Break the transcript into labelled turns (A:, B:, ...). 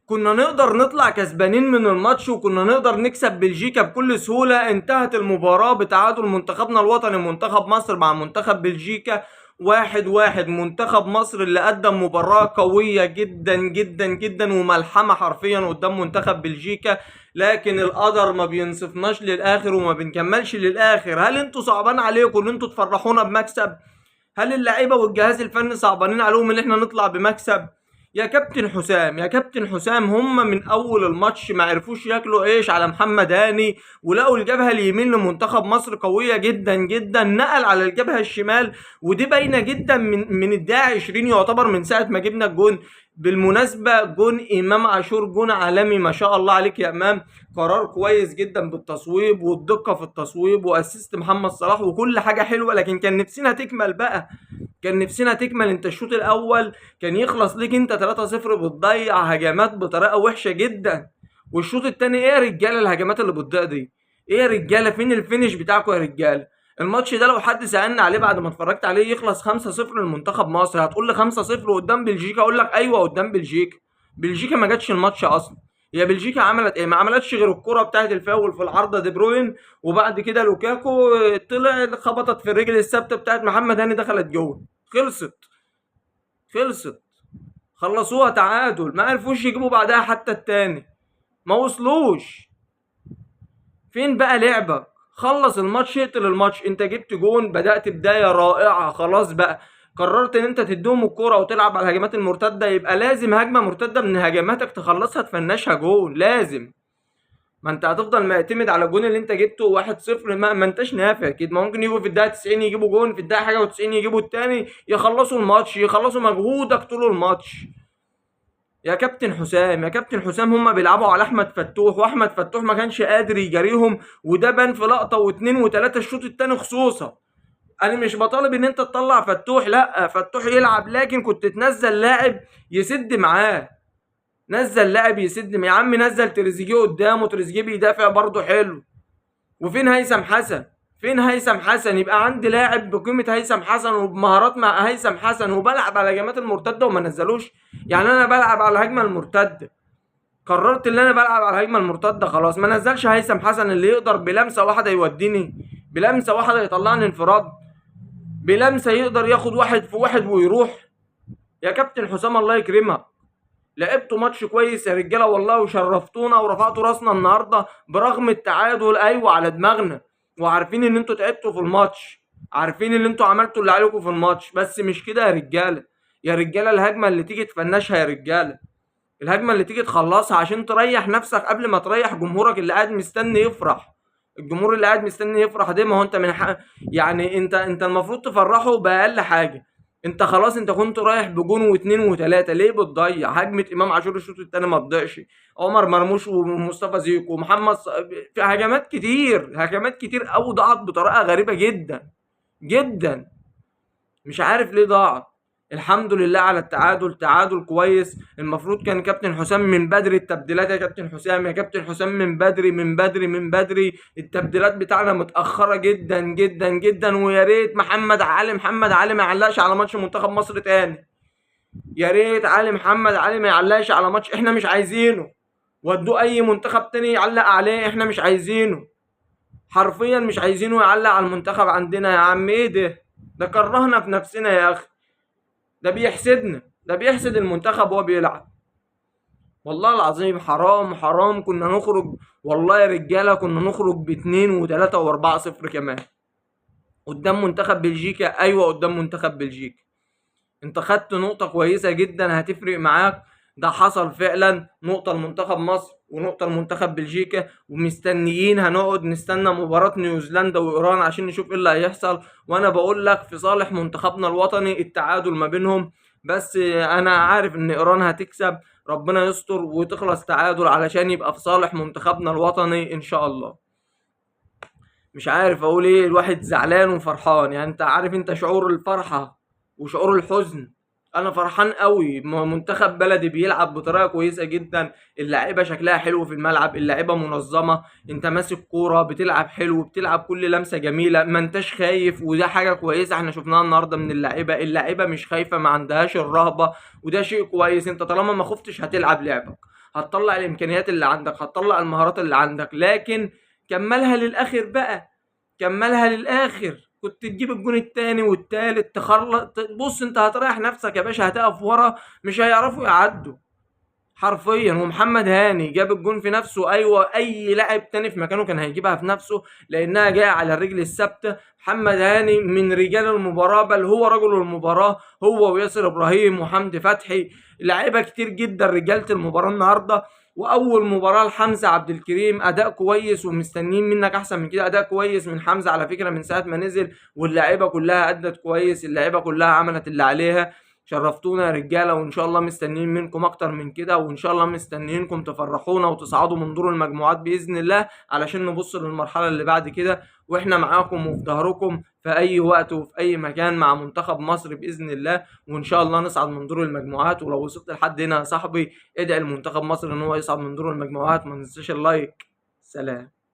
A: كنا نقدر نطلع كسبانين من الماتش، وكنا نقدر نكسب بلجيكا بكل سهولة. انتهت المباراة بتعادل منتخبنا الوطني منتخب مصر مع منتخب بلجيكا 1-1. منتخب مصر اللي قدم مباراة قوية جدا جدا جدا وملحمة حرفيا قدام منتخب بلجيكا، لكن القدر ما بينصفناش للآخر وما بنكملش للآخر. هل انتوا صعبان عليكم ان انتوا تفرحونا بمكسب؟ هل اللعيبة والجهاز الفني صعبانين عليهم ان احنا نطلع بمكسب؟ يا كابتن حسام، يا كابتن حسام، هم من اول الماتش ما عرفوش ياكلوا عيش على محمد هاني، ولقوا الجبهه اليمين لمنتخب مصر قويه جدا جدا، نقل على الجبهه الشمال، ودي باينه جدا من الدقيقه 20 يعتبر، من ساعه ما جبنا الجون. بالمناسبه جون امام عاشور جون عالمي، ما شاء الله عليك يا امام. قرار كويس جدا بالتصويب والدقه في التصويب، واسيست محمد صلاح وكل حاجه حلوه، لكن كان نفسنا تكمل بقى، كان نفسنا تكمل. انت الشوط الاول كان يخلص ليك انت 3-0، بتضيع هجمات بطريقه وحشه جدا. والشوط التاني ايه يا رجاله الهجمات اللي بتضيع دي؟ ايه يا رجاله، فين الفينش بتاعكم يا رجاله؟ الماتش ده لو حد سالني عليه بعد ما اتفرجت عليه يخلص 5-0 لمنتخب مصر. هتقول لي 5-0 قدام بلجيكا، اقول لك ايوه قدام بلجيكا. بلجيكا ما جاتش الماتش اصلا. هي بلجيكا عملت ايه؟ ما عملتش غير الكره بتاعت الفاول في العارضه دي بروين، وبعد كده لوكاكو طلع خبطت في الرجل الثابته بتاعت محمد هاني دخلت جول. خلصت، خلصت. خلصوها تعادل، ما عرفوش يجيبوا بعدها حتى التاني، ما وصلوش. فين بقى لعبك؟ خلص الماتش، اقتل الماتش. انت جبت جون، بدأت بداية رائعة، خلاص بقى قررت ان انت تديهم الكرة وتلعب على الهجمات المرتدة، يبقى لازم هجمة مرتدة من هجماتك تخلصها تفنشها جون، لازم. ما انت هتفضل معتمد على الجون اللي انت جبته 1-0، ما انتش نافع اكيد. ما ممكن يجوا في الدقيقة 90 يجيبوا جون، في الدقيقة حاجة و90 يجيبوا التاني، يخلصوا الماتش، يخلصوا مجهودك طول الماتش. يا كابتن حسام، يا كابتن حسام، هما بيلعبوا على احمد فتوح، واحمد فتوح ما كانش قادر يجاريهم، وده بان في لقطه واثنين وثلاثه الشوط الثاني خصوصا. انا مش بطالب ان انت تطلع فتوح، لا، فتوح يلعب، لكن كنت تنزل لاعب يسد معاه. نزل لاعب يسد يا عم، نزل تريزيجيه قدامه، تريزيجيه بيدافع برضه حلو. وفين هيثم حسن؟ فين هيثم حسن؟ يبقى عندي لاعب بقيمه هيثم حسن وبمهارات مع هيثم حسن، وبلعب على الهجمات المرتده وما نزلوش. يعني انا بلعب على الهجمه المرتده، قررت ان انا بلعب على الهجمه المرتده، خلاص ما نزلش هيثم حسن اللي يقدر بلمسه واحده يوديني، بلمسه واحده يطلعني انفراد، بلمسه يقدر ياخد واحد في واحد ويروح. يا كابتن حسام الله يكرمك، لعبتوا ماتش كويس يا رجاله والله، وشرفتونا ورفعتوا راسنا النهارده برغم التعادل. ايوه على دماغنا، وعارفين ان انتوا تعبتوا في الماتش، عارفين ان انتوا عملتوا اللي عليكم في الماتش، بس مش كده يا رجاله. يا رجاله الهجمه اللي تيجي تفنشها يا رجاله، الهجمه اللي تيجي تخلصها عشان تريح نفسك قبل ما تريح جمهورك اللي قاعد مستني يفرح. الجمهور اللي قاعد مستني يفرح ده، ما هو انت من حق، يعني انت المفروض تفرحه باقل حاجه. انت خلاص، انت كنت رايح بجون واثنين وثلاثه، ليه بتضيع؟ هجمه امام عاشور الشوط الثاني ما تضيعش، عمر مرموش ومصطفى زيكو ومحمد في هجمات كتير، هجمات كتير قوي ضاعت بطريقه غريبه جدا جدا، مش عارف ليه ضاعت. الحمد لله على التعادل، تعادل كويس. المفروض كان كابتن حسام من بدري التبديلات، يا كابتن حسام، يا كابتن حسام، من بدري من بدري من بدري. التبديلات بتاعنا متأخرة جدا جدا جدا، ويا ريت محمد علي ما يعلقش على ماتش منتخب مصر تاني. يا ريت محمد علي ما يعلقش على ماتش، احنا مش عايزينه. ودوه اي منتخب تاني يعلق عليه، احنا مش عايزينه، حرفيا مش عايزينه يعلق على المنتخب عندنا. يا عم ايه ده كرهنا في نفسنا يا اخي، ده بيحسدنا، ده بيحسد المنتخب وهو بيلعب. والله العظيم حرام حرام، كنا نخرج والله يا رجاله، كنا نخرج باتنين وتلاته واربعه صفر كمان قدام منتخب بلجيكا. ايوه قدام منتخب بلجيكا انت خدت نقطه كويسه جدا هتفرق معاك. ده حصل فعلا، نقطه لمنتخب مصر ونقطه لمنتخب بلجيكا، ومستنيين هنقعد نستنى مباراه نيوزيلندا وايران عشان نشوف ايه اللي هيحصل. وانا بقول لك في صالح منتخبنا الوطني التعادل ما بينهم، بس انا عارف ان ايران هتكسب، ربنا يستر وتخلص تعادل علشان يبقى في صالح منتخبنا الوطني ان شاء الله. مش عارف اقول ايه، الواحد زعلان وفرحان، يعني انت عارف انت شعور الفرحة وشعور الحزن. انا فرحان قوي، منتخب بلدي بيلعب بطريقة كويسة جدا، اللعيبة شكلها حلو في الملعب، اللعيبة منظمة، انت ماسك كورة بتلعب حلو، بتلعب كل لمسة جميلة، ما انتش خايف، وده حاجة كويسة احنا شفناها النهاردة من اللعيبة مش خايفة، ما عندهاش الرهبة، وده شيء كويس. انت طالما ما خفتش هتلعب لعبك، هتطلع الامكانيات اللي عندك، هتطلع المهارات اللي عندك، لكن كملها للاخر بقى، كملها للاخر. كنت تجيب الجون التاني والتالت تخلص. بص انت هتريح نفسك يا باشا، هتقف ورا مش هيعرفوا يعدوا حرفيا. ومحمد هاني جاب الجون في نفسه، ايوه اي لاعب تاني في مكانه كان هيجيبها في نفسه، لانها جايه على الرجل الثابته. محمد هاني من رجال المباراه، بل هو رجل المباراه، هو وياسر ابراهيم وحمدي فتحي، لعيبه كتير جدا رجاله المباراه النهارده. واول مباراه لحمزه عبد الكريم، اداء كويس، ومستنيين منك احسن من كده. اداء كويس من حمزه على فكره من ساعه ما نزل، واللعيبه كلها ادت كويس، اللعيبه كلها عملت اللي عليها. شرفتونا يا رجاله، وان شاء الله مستنيين منكم اكتر من كده، وان شاء الله مستنيينكم تفرحونا وتصعدوا من دور المجموعات باذن الله، علشان نبص للمرحله اللي بعد كده. واحنا معاكم وفي ظهركم في اي وقت وفي اي مكان مع منتخب مصر باذن الله، وان شاء الله نصعد من دور المجموعات. ولو وصلت لحد هنا يا صاحبي ادعي لمنتخب مصر ان هو يصعد من دور المجموعات، ما تنساش اللايك. سلام.